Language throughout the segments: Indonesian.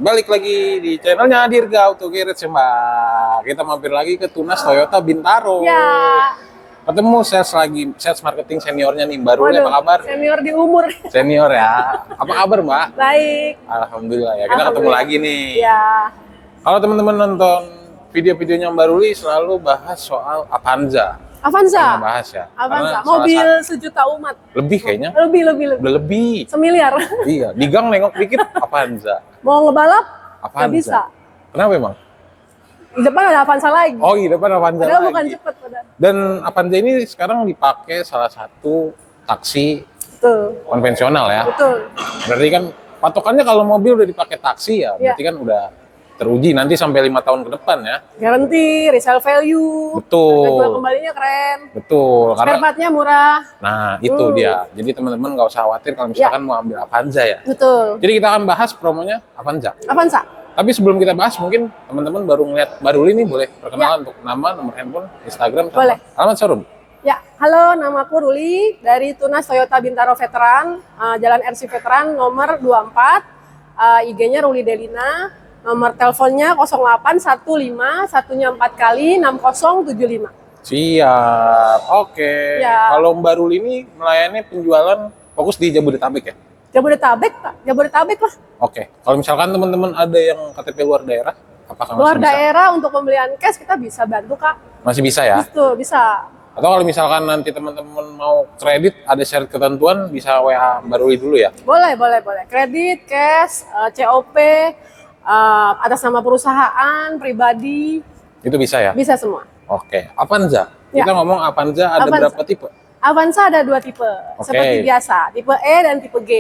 balik lagi di channelnya Dirga Auto Garage ya Mbak. Kita mampir lagi ke Tunas Toyota Bintaro. Ya. Ketemu sales marketing seniornya nih, Mbak Ruli. Apa kabar? Senior di umur. Senior ya. Apa kabar Mbak? Baik. Alhamdulillah ya. Kita ketemu lagi nih. Ya. Kalau teman-teman nonton video-videonya Mbak Ruli selalu bahas soal Avanza. Avanza. Bahas ya. Avanza. Mobil sejuta umat. Lebih kayaknya. Lebih. Udah lebih. Semiliar. Iya. Di gang nengok dikit Avanza. Mau ngebalap? Avanza. Gak bisa. Kenapa emang? Di depan ada Avanza lagi. Oh, di depan Avanza Padahal lagi. bukan cepet. Dan Avanza ini sekarang dipakai salah satu taksi Betul. konvensional ya. Betul. Berarti kan patokannya kalau mobil udah dipakai taksi ya, berarti kan udah teruji nanti sampai 5 tahun ke depan ya. Garanti, resale value. Betul. Harga jual kembalinya keren. Betul. Spare partnya murah. Nah itu dia. Jadi teman-teman nggak usah khawatir kalau misalkan mau ambil Avanza ya. Betul. Jadi kita akan bahas promonya Avanza. Avanza. Tapi sebelum kita bahas, mungkin teman-teman baru ngeliat Mbak Ruli nih, boleh perkenalan untuk nama, nomor handphone, Instagram, sama Boleh. alamat showroom. Ya, halo, namaku Ruli dari Tunas Toyota Bintaro Veteran, Jalan RC Veteran nomor 24, IG-nya Ruli Delina, nomor teleponnya 0815 1-nya 4 kali 6075. Siap, oke. Ya. Kalau Mbak Ruli ini melayani penjualan fokus di Jabodetabek ya? Jabodetabek, Kak. Jabodetabek lah. Oke. Kalau misalkan teman-teman ada yang KTP luar daerah, apakah Luar masih bisa? daerah untuk pembelian cash kita bisa bantu, Kak. Masih bisa ya? Itu bisa. Atau kalau misalkan nanti teman-teman mau kredit, ada syarat ketentuan, bisa WA Mbak Ruli dulu ya? Boleh. Kredit, cash, COP, atas nama perusahaan, pribadi, Itu bisa ya? bisa semua. Oke. Avanza. Ya. Kita ngomong Avanza ada Avanza. berapa tipe? Avanza ada 2 tipe, seperti biasa, tipe E dan tipe G.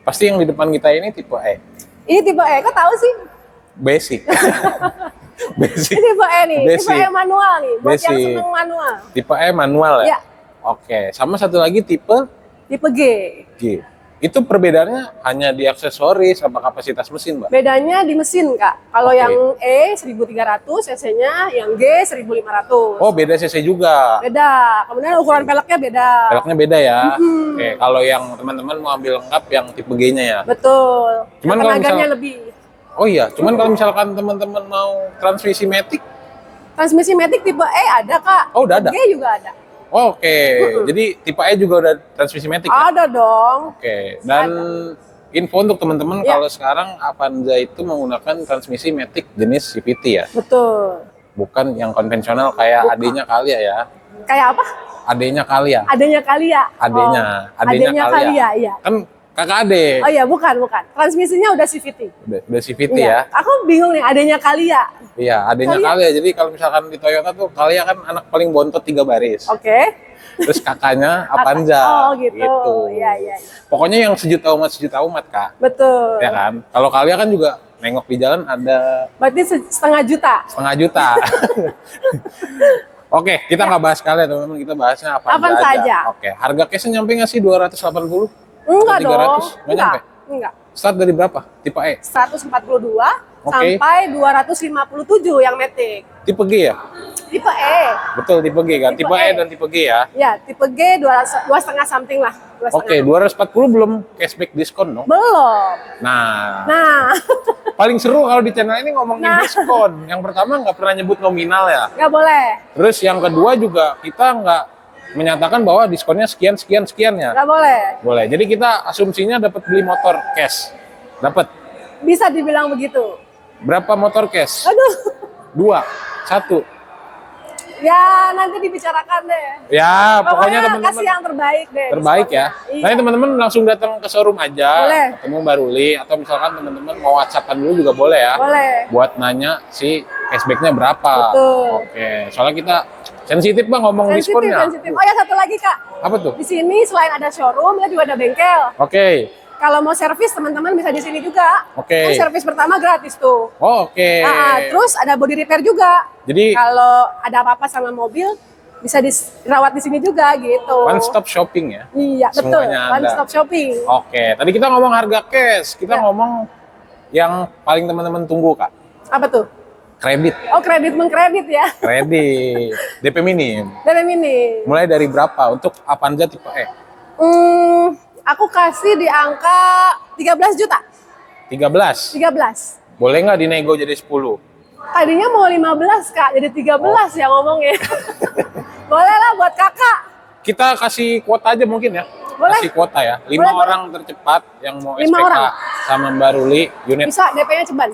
Pasti yang di depan kita ini tipe E. Ini tipe E, kok tahu sih? Basic. Basic. Ini tipe E nih, Basic. tipe E manual nih, buat yang Basic. seneng manual. Tipe E manual ya? Ya, Oke. Sama satu lagi tipe tipe G. G. Itu perbedaannya hanya di aksesoris apa kapasitas mesin, Mbak? Bedanya di mesin, Kak. Kalau Oke. yang E 1300 cc-nya, yang G 1500. Oh, beda cc juga. Beda. Kemudian ukuran peleknya beda. Peleknya beda ya. Oke, kalau yang teman-teman mau ambil lengkap yang tipe G-nya ya. Betul. Cuman Yang kalau tenaganya misal- lebih. Oh iya, cuman kalau misalkan teman-teman mau transmisi matic, Transmisi matic tipe E ada, Kak. Oh, udah ada? G juga ada. oke. Jadi tipe E juga udah transmisi matic ya? Ada dong. Oke. Dan info untuk teman-teman Ya. kalau sekarang Avanza itu menggunakan transmisi matic jenis CVT ya, Betul. bukan yang konvensional kayak adenya Kalia ya. Kayak apa? Adenya Kalia. Adanya Kalia. Adenya, Oh, adenya Kalia, iya. Kan kakak ade. Oh iya, bukan. Transmisinya udah CVT. Udah CVT Iya. ya. Aku bingung nih, adanya Kalia. Iya, adanya Kalia. Kalia. Jadi kalau misalkan di Toyota tuh Kalia kan anak paling bontot 3 baris. Oke. Terus kakaknya Avanza. Oh gitu. Iya. Pokoknya yang sejuta umat Kak. Betul. Ya kan? Kalau Kalia kan juga nengok di jalan ada Berarti setengah juta. setengah juta. Oke, kita nggak bahas Kalia teman-teman, kita bahasnya Avanza Avanza aja. Oke, harga cashnya nyampe nggak sih 280? Enggak Atau dong. 300? Nggak nyampe? Enggak. Start dari berapa? Tipe E? 142 Oke. sampai 257 yang matic. Tipe G ya? Tipe E. Betul, tipe G kan? Tipe Tipe E E dan tipe G ya? Ya, tipe G 2,5 something lah. 2,5. Oke, 240 belum cashback diskon dong? Belum. Nah, Nah, paling seru kalau di channel ini ngomongin Nah. diskon. Yang pertama nggak pernah nyebut nominal ya. nggak boleh. Terus yang kedua juga kita nggak menyatakan bahwa diskonnya sekian ya. Nggak boleh. Boleh. Jadi kita asumsinya dapat beli motor cash. Dapat. Bisa dibilang begitu. Berapa motor cash? Aduh. 2, 1. Ya, nanti dibicarakan deh. Ya, pokoknya Pokoknya teman-teman kasih yang terbaik deh. terbaik ya. Iya. Nanti teman-teman langsung datang ke showroom aja, Boleh. ketemu Mbak Ruli, atau misalkan teman-teman mau WhatsAppan dulu juga boleh ya. Boleh. Buat nanya si cashbacknya berapa. Betul. Oke, soalnya kita sensitif Bang ngomong diskonnya. Sensitif. Oh ya, satu lagi, Kak. Apa tuh? Di sini selain ada showroom, kita juga ada bengkel. Oke. Kalau mau servis, teman-teman bisa di sini juga. Oke. Kan servis pertama gratis tuh. Oh, oke. Terus ada body repair juga. Jadi Kalau ada apa-apa sama mobil, bisa dirawat di sini juga gitu. one stop shopping ya. Iya, betul. Semuanya One ada. stop shopping. Oke, tadi kita ngomong harga cash, kita Ya. ngomong yang paling teman-teman tunggu Kak. Apa tuh? Kredit. Oh, kredit mengkredit ya. Kredit. DP minim. Dan ini. Mulai dari berapa untuk Avanza tipe E? Aku kasih di angka 13 juta. 13. 13. Boleh nggak dinego jadi 10? Tadinya mau 15 Kak, jadi 13 ya ngomongnya. Boleh lah buat kakak. Kita kasih kuota aja mungkin ya. Boleh. Kasih kuota ya. 5 Boleh, orang tercepat yang mau 5 SPK orang. sama Mbak Ruli unit Bisa DP-nya ceban.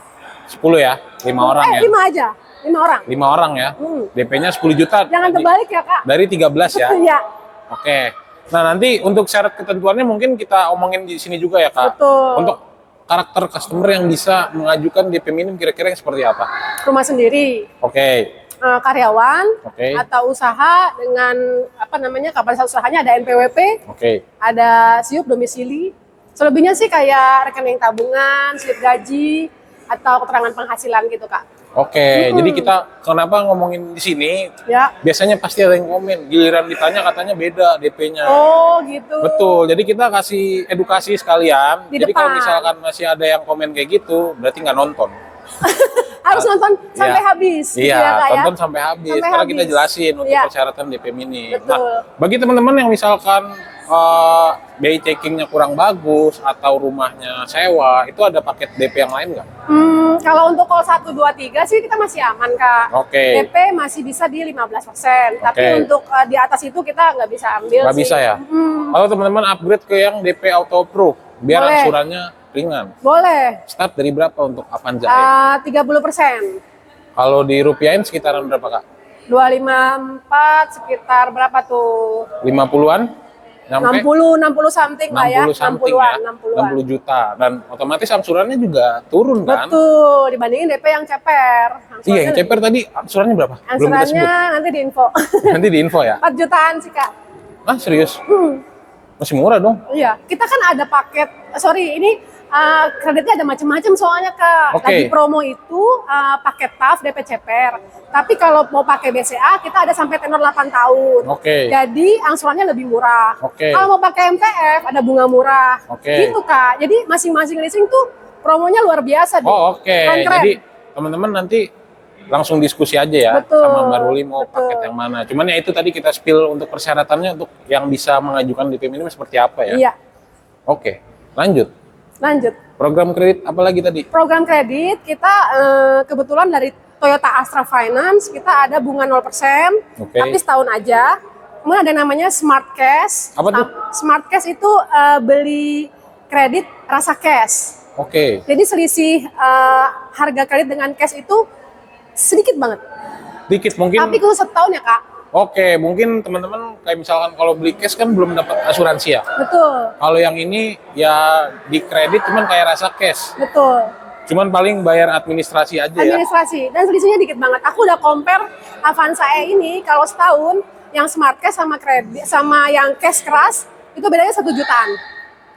10 ya. 5 orang ya. 5 aja. 5 orang. 5 orang ya. DP-nya 10 juta. Jangan tadi. terbalik ya Kak. Dari 13 ya. Iya. Oke. Nah, nanti untuk syarat ketentuannya mungkin kita omongin di sini juga ya, Kak. Betul. Untuk karakter customer yang bisa mengajukan DP minim kira-kira yang seperti apa? Rumah sendiri. Oke. Karyawan Oke. atau usaha dengan apa namanya kapasitas usahanya ada NPWP, Oke. ada siup domisili. Selebihnya sih kayak rekening tabungan, slip gaji atau keterangan penghasilan gitu Kak. Oke, jadi kita kenapa ngomongin di sini? Ya. Biasanya pasti ada yang komen, giliran ditanya katanya beda DP-nya. Oh gitu. Betul, jadi kita kasih edukasi sekalian. Di Jadi kalau depan. misalkan masih ada yang komen kayak gitu, berarti nggak nonton. Harus nonton sampai Iya. habis. gitu Iya, ya, Kak, ya? tonton sampai habis. Sampai Karena kita habis. jelasin untuk Iya. persyaratan DP minim. Betul. Nah, bagi teman-teman yang misalkan BI checkingnya kurang bagus atau rumahnya sewa, itu ada paket DP yang lain nggak? Kalau untuk call 1, 2, 3 sih kita masih aman Kak. Oke. DP masih bisa di 15%. Tapi Oke. untuk di atas itu kita nggak bisa ambil Nggak sih. bisa ya? Kalau teman-teman upgrade ke yang DP auto approve, biar Boleh. angsurannya ringan. Boleh. Start dari berapa untuk Avanza? 30%. Kalau dirupiahin sekitaran berapa, Kak? 254 sekitar berapa tuh? 50-an? Nyampe? 60 something lah ya. 60 something 60-an, ya, 60-an. 60 juta. Dan otomatis angsurannya juga turun kan? Betul, dibandingin DP yang ceper. Iya, yang ceper tadi angsurannya berapa? Belum kita Angsurannya sebut. nanti di info. Nanti di info ya? 4 jutaan sih Kak. Ah, serius? Masih murah dong? Iya, kita kan ada paket, sorry ini kreditnya ada macam-macam soalnya Kak. Oke. Lagi promo itu paket TAF DP ceper. Tapi kalau mau pakai BCA kita ada sampai tenor 8 tahun. Oke. Jadi angsurannya lebih murah. Oke. Kalau mau pakai MTF ada bunga murah. Oke. Gitu Kak. Jadi masing-masing leasing tuh promonya luar biasa deh. Oh, oke. Keren-keren. Jadi teman-teman nanti langsung diskusi aja ya Betul, sama Mbak Ruli mau betul. paket yang mana. Cuman ya itu tadi kita spill untuk persyaratannya untuk yang bisa mengajukan DP minim seperti apa ya. Iya. Oke, lanjut. Lanjut. Program kredit apa lagi tadi? Program kredit kita kebetulan dari Toyota Astra Finance kita ada bunga 0%, Oke. tapi setahun aja. Kemudian ada namanya Smart Cash. Apa tuh? Smart Cash itu beli kredit rasa cash. Oke. Jadi selisih harga kredit dengan cash itu sedikit banget. Dikit mungkin. Tapi khusus setahun ya Kak. Oke, mungkin teman-teman kayak misalkan kalau beli cash kan belum dapat asuransi ya. Betul, Kalau yang ini ya di kredit cuman kayak rasa cash. betul. Cuman paling bayar administrasi aja ya. Administrasi dan selisihnya dikit banget. Aku udah compare Avanza E ini kalau setahun yang Smart Cash sama kredit sama yang cash keras itu bedanya 1 jutaan.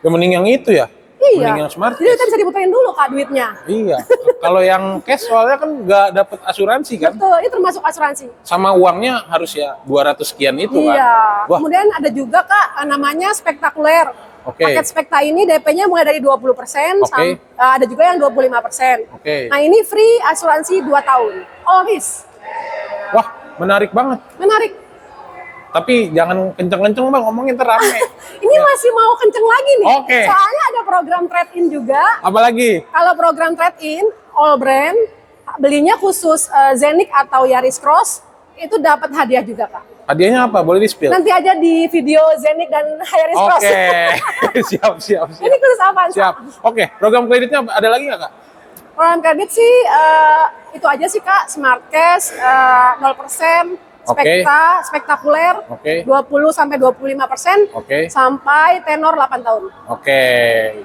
Ya mending yang itu ya. Iya. Mending yang smart Jadi kita cash. bisa diputerin dulu Kak duitnya. Iya. Kalau yang cash soalnya kan nggak dapat asuransi kan. Betul, itu termasuk asuransi. Sama uangnya harus ya 200 sekian itu kan. Iya. Wah, Kemudian ada juga Kak namanya spektakuler. Oke. Paket spekta ini DP-nya mulai dari 20%, Oke. ada juga yang 25%. Oke. Nah, ini free asuransi 2 tahun. All risk. wah menarik banget. Menarik. Tapi jangan kenceng-kenceng bang, ngomongin ntar rame. Ini masih mau kenceng lagi nih. Oke. Soalnya ada program trade-in juga. Apalagi? Kalau program trade-in, all brand, belinya khusus Zenik atau Yaris Cross, itu dapat hadiah juga Kak. Hadiahnya apa? Boleh di-spill? Nanti aja di video Zenik dan Yaris Cross. Oke. siap. Ini khusus Avanza. Siap. Oke, program kreditnya ada lagi nggak kak? Program kredit sih itu aja sih Kak, Smart Cash 0%, Oke. spektakuler Oke. 20 sampai 25%, Oke. sampai tenor 8 tahun. Oke,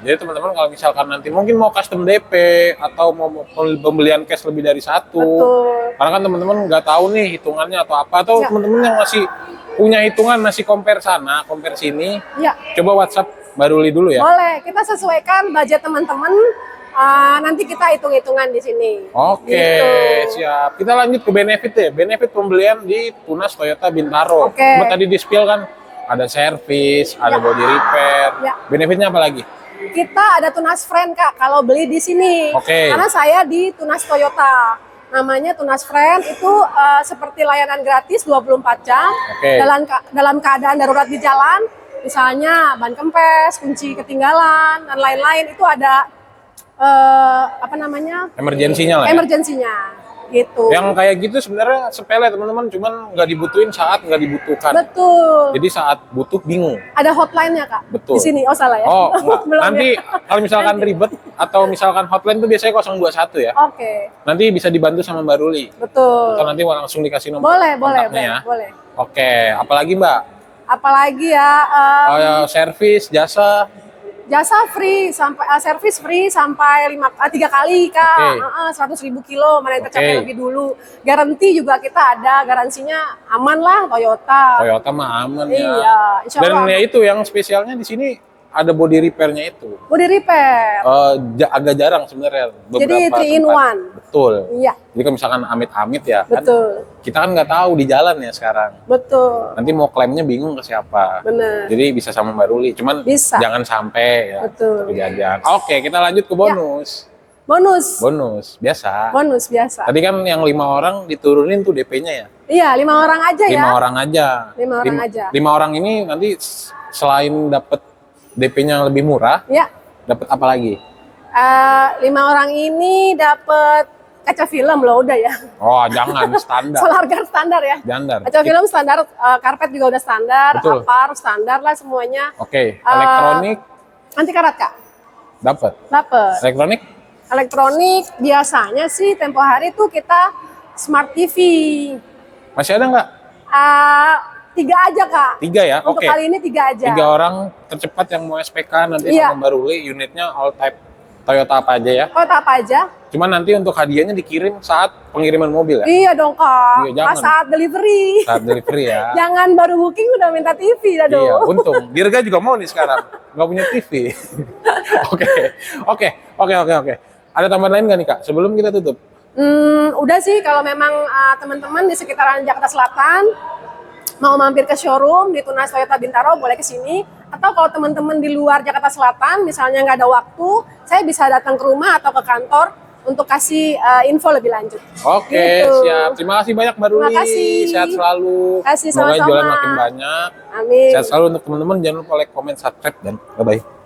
jadi teman-teman kalau misalkan nanti mungkin mau custom DP atau mau pembelian cash lebih dari satu, Betul. karena kan teman-teman nggak tahu nih hitungannya atau apa, atau Ya. teman-teman yang masih punya hitungan masih compare sana, compare sini, Ya, coba WhatsApp Mbak Ruli dulu ya. boleh. Kita sesuaikan budget teman-teman. Nanti kita hitung-hitungan di sini. Oke, Gitu. siap. Kita lanjut ke benefit deh. Benefit pembelian di Tunas Toyota Bintaro. Oke. Cuma tadi di spill kan ada servis, ada Ya. body repair. Ya. Benefitnya apa lagi? Kita ada Tunas Friend Kak, kalau beli di sini. Oke. Karena saya di Tunas Toyota. Namanya Tunas Friend, itu seperti layanan gratis 24 jam. Oke. Dalam keadaan darurat di jalan, misalnya ban kempes, kunci ketinggalan, dan lain-lain, itu ada apa namanya? Emergensinya lah ya. Emergensinya gitu. Yang kayak gitu sebenarnya sepele teman-teman, cuman nggak dibutuhin saat nggak dibutuhkan. Betul. Jadi saat butuh bingung. Ada hotline-nya, Kak. Betul. Di sini. Oh, salah ya. Oh, enggak. Belum Nanti ya? kalau misalkan ribet atau misalkan hotline tuh biasanya 021 ya. Oke. Nanti bisa dibantu sama Mbak Ruli. Betul. Atau nanti langsung dikasih nomor Boleh, boleh, kontaknya ya. boleh. Oke, apalagi Mbak? Apalagi ya, Oh ya, servis, jasa. jasa free sampai servis free sampai 3 kali, Kak. Oke. 100.000 kilo, mana yang tercapai Oke. lebih dulu. Garansi juga kita ada, garansinya aman lah Toyota. Toyota mah aman ya. Iya, insya Dan Allah. ya itu yang spesialnya di sini ada body repair-nya itu. Mau di repair. Agak jarang sebenarnya Jadi beberapa 3 in tempat. 1. Betul. Iya, Jadi kalau misalkan amit-amit ya kan, betul. kita kan nggak tahu di jalan ya sekarang. Betul. Nanti mau klaimnya bingung ke siapa. Bener. Jadi bisa sama Mbak Ruli, cuman Bisa. jangan sampai ya Betul. kejadian. Oke, kita lanjut ke bonus. Bonus. Bonus biasa. Bonus biasa. Tadi kan yang 5 orang diturunin tuh DP-nya ya. Iya, 5 orang aja 5 ya. orang aja. 5 orang aja. 5 orang ini nanti selain dapat DP-nya lebih murah, Ya. dapat apa lagi? 5 orang ini dapat kaca film loh udah ya. Oh, jangan standar. Solar guard standar ya. Standar. Kaca film standar, karpet juga udah standar, Betul. apar standar lah semuanya. Oke, elektronik Anti karat, Kak. dapat. Dapat. Elektronik Elektronik biasanya sih tempo hari tuh kita Smart TV. masih ada nggak? 3 aja, Kak. 3 ya? Untuk Oke. kali ini 3 aja. 3 orang tercepat yang mau SPK nanti Iya. sama Mbak Ruli, unitnya all type Toyota apa aja ya. Kota apa aja? Cuman nanti untuk hadiahnya dikirim saat pengiriman mobil ya. Iya dong, Kak. Iya, jangan. Pas saat delivery. Saat delivery ya. Jangan baru booking udah minta TV dah dong. Iya, untung. Dirga juga mau nih sekarang. Nggak punya TV. Oke. Oke. Ada tambahan lain nggak nih Kak? Sebelum kita tutup. Udah sih kalau memang teman-teman di sekitaran Jakarta Selatan mau mampir ke showroom di Tunas Toyota Bintaro boleh ke sini. Atau kalau teman-teman di luar Jakarta Selatan misalnya nggak ada waktu, saya bisa datang ke rumah atau ke kantor untuk kasih info lebih lanjut. Oke, Gitu. siap. Terima kasih banyak Mbak Ruli. Terima kasih. Sehat selalu. Terima kasih, Semoga sama-sama. jualan makin banyak. Amin. Sehat selalu untuk teman-teman. Jangan lupa like, comment, subscribe, dan bye-bye.